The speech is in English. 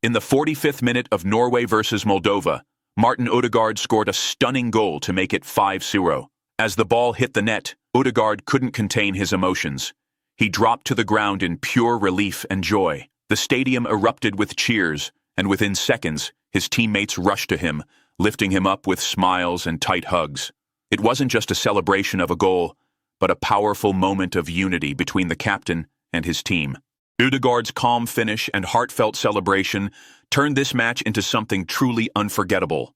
In the 45th minute of Norway versus Moldova, Martin Ødegaard scored a stunning goal to make it 5-0. As the ball hit the net, Ødegaard couldn't contain his emotions. He dropped to the ground in pure relief and joy. The stadium erupted with cheers, and within seconds, his teammates rushed to him, lifting him up with smiles and tight hugs. It wasn't just a celebration of a goal, but a powerful moment of unity between the captain and his team. Ødegaard's calm finish and heartfelt celebration turned this match into something truly unforgettable.